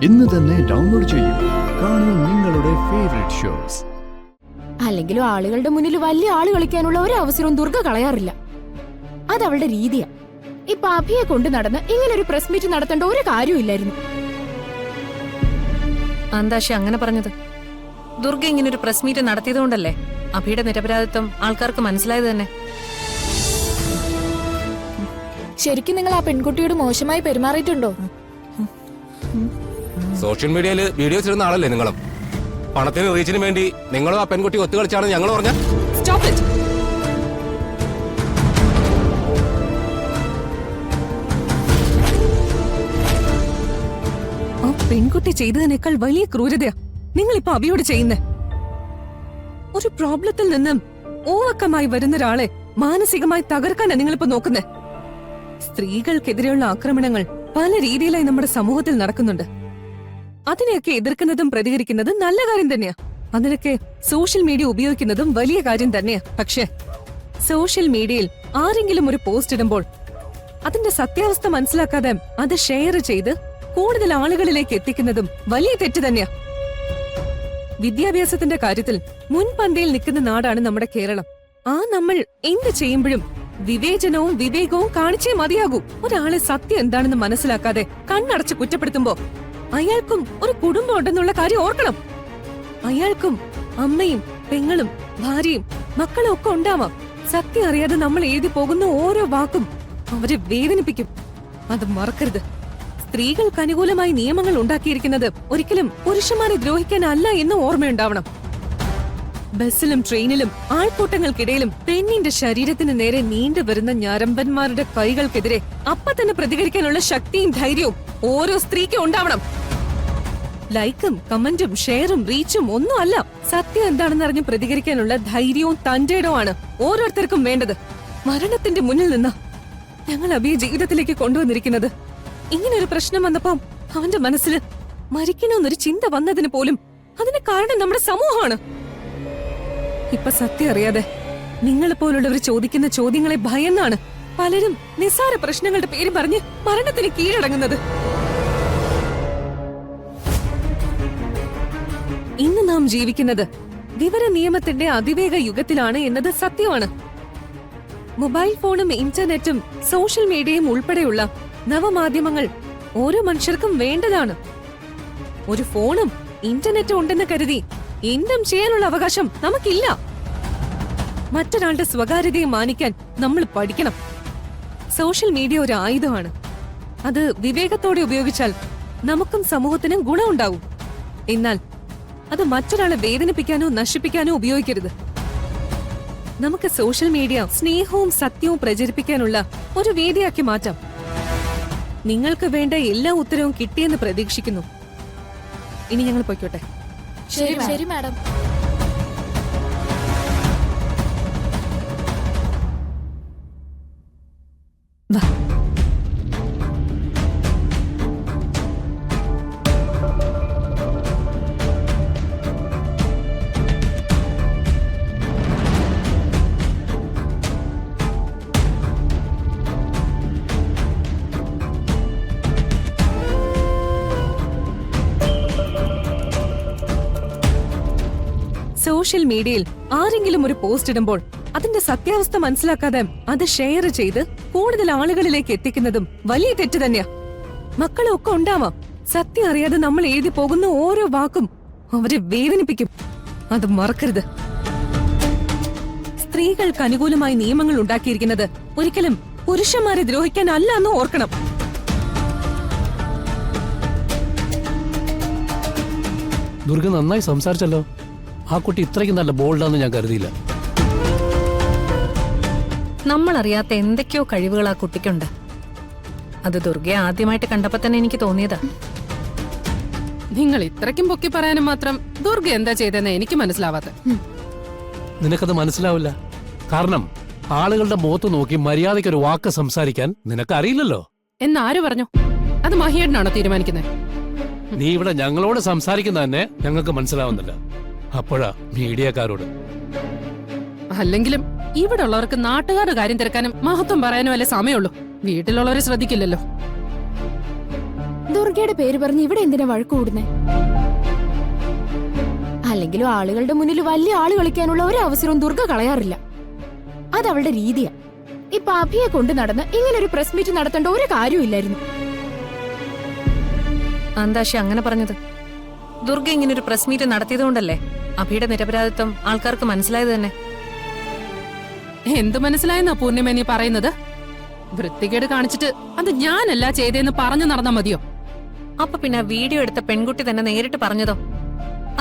ഇന്ന് തന്നെ ഡൗൺലോഡ് ചെയ്യൂ. കാണൂ നിങ്ങളുടെ ഫേവറേറ്റ് ഷോസ്. അല്ലെങ്കിലും ആളുകളുടെ മുന്നിൽ വലിയ ആള് കളിക്കാനുള്ള ഒരു അവസരവും ദുർഗ കളയാറില്ല. അതവളുടെ രീതിയാ. ഇപ്പൊ അഭിയെ കൊണ്ട് നടന്ന് ഇങ്ങനൊരു പ്രസ് മീറ്റ് നടത്തേണ്ട ഒരു കാര്യമില്ലായിരുന്നു. അന്താശി അങ്ങനെ പറഞ്ഞത് ദുർഗ ഇങ്ങനൊരു പ്രസ് മീറ്റ് നടത്തിയതുകൊണ്ടല്ലേ അഭിയുടെ നിരപരാധിത്വം ആൾക്കാർക്ക് മനസ്സിലായത് തന്നെ. ശരിക്കും നിങ്ങൾ ആ പെൺകുട്ടിയോട് മോശമായി പെരുമാറിയിട്ടുണ്ടോ? സോഷ്യൽ മീഡിയയിൽ വീഡിയോസ് ഇടുന്ന ആളല്ലേ നിങ്ങളും? പണത്തിന് റീച്ചിന് വേണ്ടി നിങ്ങളും ആ പെൺകുട്ടി ഒത്തുകളിച്ചാണെന്ന് ഞങ്ങൾ പറഞ്ഞ ആ പെൺകുട്ടി ചെയ്തതിനേക്കാൾ വലിയ ക്രൂരതയാ നിങ്ങളിപ്പോ അഭിയോട് ചെയ്യുന്നേ. ഒരു പ്രോബ്ലത്തിൽ നിന്നും ഓവർകമായി വരുന്ന ഒരാളെ മാനസികമായി തകർക്കാനാ നിങ്ങളിപ്പോ നോക്കുന്നേ. സ്ത്രീകൾക്കെതിരെയുള്ള ആക്രമണങ്ങൾ പല രീതിയിലായി നമ്മുടെ സമൂഹത്തിൽ നടക്കുന്നുണ്ട്. അതിനെയൊക്കെ എതിർക്കുന്നതും പ്രതികരിക്കുന്നതും നല്ല കാര്യം തന്നെയാ. അതിനൊക്കെ സോഷ്യൽ മീഡിയ ഉപയോഗിക്കുന്നതും വലിയ കാര്യം തന്നെയാ. പക്ഷേ സോഷ്യൽ മീഡിയയിൽ ആരെങ്കിലും ഒരു പോസ്റ്റ് ഇടുമ്പോൾ അതിന്റെ സത്യാവസ്ഥ മനസ്സിലാക്കാതെ അത് ഷെയർ ചെയ്ത് കൂടുതൽ ആളുകളിലേക്ക് എത്തിക്കുന്നതും വലിയ തെറ്റ് തന്നെയാ. വിദ്യാഭ്യാസത്തിന്റെ കാര്യത്തിൽ മുൻപന്തിയിൽ നിൽക്കുന്ന നാടാണ് നമ്മുടെ കേരളം. നമ്മൾ എന്ത് ചെയ്യുമ്പോഴും വിവേചനവും വിവേകവും കാണിച്ചേ മതിയാകൂ. ഒരാളെ സത്യം എന്താണെന്ന് മനസ്സിലാക്കാതെ കണ്ണടച്ച് കുറ്റപ്പെടുത്തുമ്പോ അയാൾക്കും ഒരു കുടുംബം ഉണ്ടെന്നുള്ള കാര്യം ഓർക്കണം. അയാൾക്കും അമ്മയും പെങ്ങളും ഭാര്യയും മക്കളും ഒക്കെ ഉണ്ടാവാം. സത്യം അറിയാതെ നമ്മൾ എഴുതി പോകുന്ന ഓരോ വാക്കും അവരെ വേദനിപ്പിക്കും. അത് മറക്കരുത്. സ്ത്രീകൾക്ക് അനുകൂലമായി നിയമങ്ങൾ ഉണ്ടാക്കിയിരിക്കുന്നത് ഒരിക്കലും പുരുഷന്മാരെ ദ്രോഹിക്കാനല്ല എന്ന് ഓർമ്മയുണ്ടാവണം. ബസ്സിലും ട്രെയിനിലും ആൾക്കൂട്ടങ്ങൾക്കിടയിലും പെണ്ണിന്റെ ശരീരത്തിന് നേരെ നീണ്ടുവരുന്ന ഞരമ്പന്മാരുടെ കൈകൾക്കെതിരെ അപ്പ തന്നെ പ്രതികരിക്കാനുള്ള ശക്തിയും ധൈര്യവും ഓരോ സ്ത്രീക്കും ഉണ്ടാവണം. ലൈക്കും കമന്റും ഷെയറും റീച്ചും ഒന്നും അല്ല. സത്യം എന്താണെന്ന് അറിഞ്ഞ് പ്രതികരിക്കാനുള്ള ധൈര്യവും തന്റേടവുമാണ് ഓരോരുത്തർക്കും വേണ്ടത്. മരണത്തിന്റെ മുന്നിൽ നിന്ന് ഞങ്ങൾ അഭിയെ ജീവിതത്തിലേക്ക് കൊണ്ടുവന്നിരിക്കുന്നത്. ഇങ്ങനൊരു പ്രശ്നം വന്നപ്പോ അവന്റെ മനസ്സിൽ മരിക്കണമെന്നൊരു ചിന്ത വന്നതിന് പോലും അതിന് കാരണം നമ്മുടെ സമൂഹമാണ്. ഇപ്പൊ സത്യം അറിയാതെ നിങ്ങളെ പോലുള്ളവർ ചോദിക്കുന്ന ചോദ്യങ്ങളെ ഭയന്നാണ് പലരും നിസ്സാര പ്രശ്നങ്ങളുടെ പേര് പറഞ്ഞ് മരണത്തിന് കീഴടങ്ങുന്നത്. ഇന്ന് നാം ജീവിക്കുന്നത് വിവര നിയമത്തിന്റെ അതിവേഗ യുഗത്തിലാണ് എന്നത് സത്യമാണ്. മൊബൈൽ ഫോണും ഇന്റർനെറ്റും സോഷ്യൽ മീഡിയയും ഉൾപ്പെടെയുള്ള നവമാധ്യമങ്ങൾ ഓരോ മനുഷ്യർക്കും വേണ്ടതാണ്. ഒരു ഫോണും ഇന്റർനെറ്റും ഉണ്ടെന്ന് കരുതി എന്തും ചെയ്യാനുള്ള അവകാശം നമുക്കില്ല. മറ്റൊരാളുടെ സ്വകാര്യതയെ മാനിക്കാൻ നമ്മൾ പഠിക്കണം. സോഷ്യൽ മീഡിയ ഒരു ആയുധമാണ്. അത് വിവേകത്തോടെ ഉപയോഗിച്ചാൽ നമുക്കും സമൂഹത്തിനും ഗുണമുണ്ടാവും. എന്നാൽ അത് മറ്റൊരാളെ വേദനിപ്പിക്കാനോ നശിപ്പിക്കാനോ ഉപയോഗിക്കരുത്. നമുക്ക് സോഷ്യൽ മീഡിയ സ്നേഹവും സത്യവും പ്രചരിപ്പിക്കാനുള്ള ഒരു വേദിയാക്കി മാറ്റാം. നിങ്ങൾക്ക് വേണ്ട എല്ലാ ഉത്തരവും കിട്ടിയെന്ന് പ്രതീക്ഷിക്കുന്നു. ഇനി ഞങ്ങൾ പൊയ്ക്കോട്ടെ. ശരി മാഡം. സോഷ്യൽ മീഡിയയിൽ ആരെങ്കിലും ഒരു പോസ്റ്റ് ഇടുമ്പോൾ അതിന്റെ സത്യാവസ്ഥ മനസ്സിലാക്കാതെ അത് ഷെയർ ചെയ്ത് കൂടുതൽ ആളുകളിലേക്ക് എത്തിക്കുന്നതും വലിയ തെറ്റ് തന്നെയാ. മക്കളും ഒക്കെ ഉണ്ടാവാം. സത്യം അറിയാതെ നമ്മൾ എഴുതി പോകുന്ന ഓരോ വാക്കും അവരെ വേദനിപ്പിക്കും. അത് മറക്കരുത്. സ്ത്രീകൾക്ക് അനുകൂലമായി നിയമങ്ങൾ ഉണ്ടാക്കിയിരിക്കുന്നത് ഒരിക്കലും പുരുഷന്മാരെ ദ്രോഹിക്കാനല്ല എന്ന് ഓർക്കണം. ദുർഗ നന്നായി സംസാരിച്ചല്ലോ. ആ കുട്ടി ഇത്രയ്ക്ക് നല്ല ബോൾഡാന്ന് ഞാൻ കരുതിയില്ല. നമ്മൾ അറിയാത്ത എന്തൊക്കെയോ കഴിവുകൾ ആ കുട്ടിക്കുണ്ട്. അത് ദുർഗയെ ആദ്യമായിട്ട് കണ്ടപ്പോ തന്നെ എനിക്ക് തോന്നിയതാ. നിങ്ങൾ ഇത്രയ്ക്കും പൊക്കി പറയാനും മാത്രം ദുർഗ എന്താ ചെയ്തെന്ന് എനിക്ക് മനസ്സിലാവാത്ത. നിനക്കത് മനസ്സിലാവില്ല. കാരണം ആളുകളുടെ മുഖത്ത് നോക്കി മര്യാദയ്ക്ക് ഒരു വാക്ക് സംസാരിക്കാൻ നിനക്ക് അറിയില്ലല്ലോ. എന്നാര് പറഞ്ഞു? അത് മഹിയേട്ടനാണോ തീരുമാനിക്കുന്നത്? നീ ഇവിടെ ഞങ്ങളോട് സംസാരിക്കുന്ന തന്നെ ഞങ്ങൾക്ക് മനസ്സിലാവുന്നില്ല. അപ്പോഴാ മീഡിയക്കാരോട്. അല്ലെങ്കിലും ഇവിടെ ഉള്ളവർക്ക് നാട്ടുകാരുടെ കാര്യം തിരക്കാനും മഹത്വം പറയാനും അല്ലേ സമയമുള്ളൂ. വീട്ടിലുള്ളവരെ ശ്രദ്ധിക്കില്ലല്ലോ. ദുർഗയുടെ പേര് പറഞ്ഞ് ഇവിടെ എന്തിനാ വഴക്ക് കൂടുന്നേ? അല്ലെങ്കിലും ആളുകളുടെ മുന്നിൽ വലിയ ആള് കളിക്കാനുള്ള ഒരു അവസരവും ദുർഗ കളയാറില്ല. അതവളുടെ രീതിയാ. ഇപ്പൊ അഭിയെ കൊണ്ട് നടന്ന് ഇങ്ങനൊരു പ്രസ് മീറ്റ് നടത്തേണ്ട ഒരു കാര്യമില്ലായിരുന്നു. അന്താശി അങ്ങനെ പറഞ്ഞത് ദുർഗ ഇങ്ങനൊരു പ്രസ് മീറ്റ് നടത്തിയതുകൊണ്ടല്ലേ അഭിയുടെ നിരപരാധിത്വം ആൾക്കാർക്ക് മനസ്സിലായത് തന്നെ. എന്ത് മനസ്സിലായെന്നാ പൂർണിമ നീ പറയുന്നത്? വൃത്തികേട് കാണിച്ചിട്ട് അത് ഞാനല്ല ചെയ്തേന്ന് പറഞ്ഞു നടന്നാ മതിയോ? അപ്പൊ പിന്നെ വീഡിയോ എടുത്ത പെൺകുട്ടി തന്നെ നേരിട്ട് പറഞ്ഞതോ?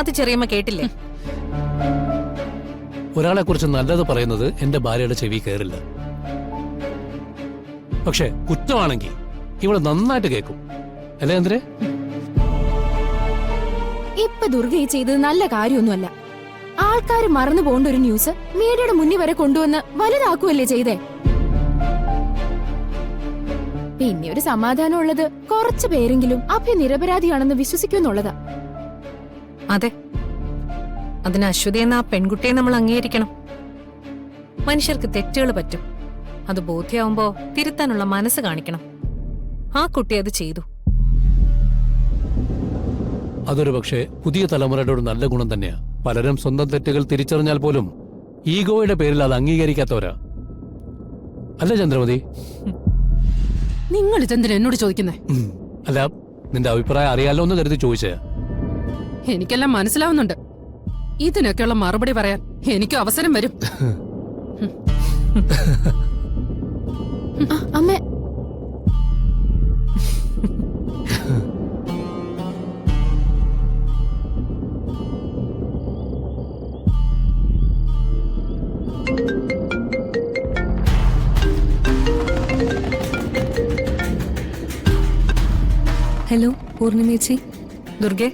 അത് ചെറിയമ്മ കേട്ടില്ലേ? ഒരാളെ കുറിച്ച് നല്ലത് പറയുന്നത് എന്റെ ഭാര്യയുടെ ചെവി കയറില്ല. പക്ഷെ കുറ്റമാണെങ്കിൽ ഇവള് നന്നായിട്ട് കേൾക്കും. അല്ലേ എന്തിനെ? ഇപ്പൊ ദുർഗ ഈ ചെയ്തത് നല്ല കാര്യമൊന്നുമല്ല. ആൾക്കാര് മറന്നു പോകേണ്ട ഒരു ന്യൂസ് മീഡിയയുടെ മുന്നിൽ വരെ കൊണ്ടുവന്ന് വലുതാക്കുവല്ലേ ചെയ്തേ. പിന്നെ ഒരു സമാധാനമുള്ളത് കുറച്ചു പേരെങ്കിലും അഭി നിരപരാധിയാണെന്ന് വിശ്വസിക്കുന്നുള്ളതാ. അതെ, അതിന് അശ്വതി എന്ന ആ പെൺകുട്ടിയെ നമ്മൾ അംഗീകരിക്കണം. മനുഷ്യർക്ക് തെറ്റുകൾ പറ്റും. അത് ബോധ്യമാവുമ്പോ തിരുത്താനുള്ള മനസ്സ് കാണിക്കണം. ആ കുട്ടി അത് ചെയ്തു. അതൊരു പക്ഷേ പുതിയ തലമുറയുടെ ഒരു നല്ല ഗുണം തന്നെയാ. പലരും സ്വന്തം തെറ്റുകൾ തിരിച്ചറിഞ്ഞാൽ പോലും ഈഗോയുടെ പേരിൽ അത് അംഗീകരിക്കാത്തവരാ. അല്ല ചന്ദ്രമതി? നിങ്ങൾ ഇതെന്തിനാ എന്നോട് ചോദിക്കുന്നേ? അല്ല, നിന്റെ അഭിപ്രായം അറിയാലോ എന്ന് കരുതി ചോദിച്ചേ. എനിക്കെല്ലാം മനസ്സിലാവുന്നുണ്ട്. ഇതിനൊക്കെയുള്ള മറുപടി പറയാൻ എനിക്കും അവസരം വരും. അമ്മേ, ഹലോ പൂർണിമേച്ചി. ദുർഗെ,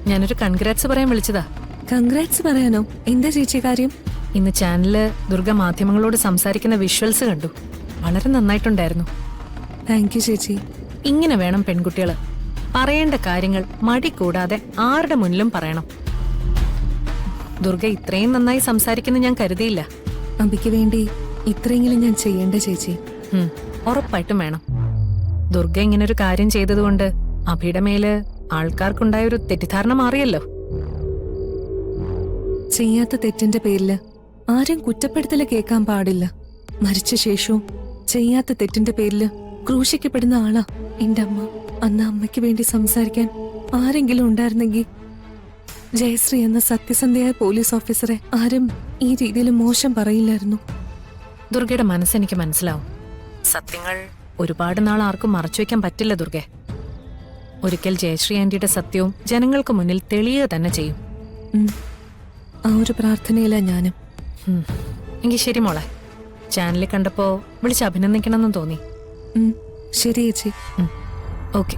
ഞാനൊരു കൺഗ്രാറ്റ്സ് പറയാൻ വിളിച്ചതാ. കൺഗ്രാറ്റ്സ് പറയാനോ? എന്താ ചേച്ചി കാര്യം? ഇന്ന് ചാനലില് ദുർഗ മാധ്യമങ്ങളോട് സംസാരിക്കുന്ന വിഷ്വൽസ് കണ്ടു. വളരെ നന്നായിട്ടുണ്ടായിരുന്നു. താങ്ക് യു ചേച്ചി. ഇങ്ങനെ വേണം പെൺകുട്ടികള്. പറയേണ്ട കാര്യങ്ങൾ മടി കൂടാതെ ആരുടെ മുന്നിലും പറയണം. ദുർഗ ഇത്രയും നന്നായി സംസാരിക്കുന്ന ഞാൻ കരുതിയില്ല. അഭിക്ക് വേണ്ടി ഇത്രയെങ്കിലും ഞാൻ ചെയ്യേണ്ട ചേച്ചി. ഉറപ്പായിട്ടും വേണം. ദുർഗ ഇങ്ങനൊരു കാര്യം ചെയ്തതുകൊണ്ട് അഭിയുടെ മേല് ആൾക്കാർക്കുണ്ടായൊരു തെറ്റിദ്ധാരണ മാറിയല്ലോ. ചെയ്യാത്ത തെറ്റിന്റെ പേരില് ആരും കുറ്റപ്പെടുത്തല് കേൾക്കാൻ പാടില്ല. മരിച്ച ശേഷവും ചെയ്യാത്ത തെറ്റിന്റെ പേരില് ക്രൂശിക്കപ്പെടുന്ന ആളാ എന്റെ അമ്മ. അന്ന് അമ്മയ്ക്ക് വേണ്ടി സംസാരിക്കാൻ ആരെങ്കിലും ഉണ്ടായിരുന്നെങ്കിൽ ജയശ്രീ എന്ന സത്യസന്ധയായ പോലീസ് ഓഫീസറെ ആരും ഈ രീതിയിൽ മോശം പറയില്ലായിരുന്നു. ദുർഗയുടെ മനസ്സെനിക്ക് മനസ്സിലാവും. സത്യങ്ങൾ ഒരുപാട് നാൾ ആർക്കും മറച്ചുവെക്കാൻ പറ്റില്ല ദുർഗെ. ഒരിക്കൽ ജയശ്രീ ആന്റിയുടെ സത്യവും ജനങ്ങൾക്ക് മുന്നിൽ തെളിയുക തന്നെ ചെയ്യും. ആ ഒരു പ്രാർത്ഥനയിലാ ഞാനും. എങ്കിൽ ശരി മോളെ, ചാനലിൽ കണ്ടപ്പോ വിളിച്ച് അഭിനന്ദിക്കണമെന്നും തോന്നി. ശരി ചേച്ചി. ഓക്കെ.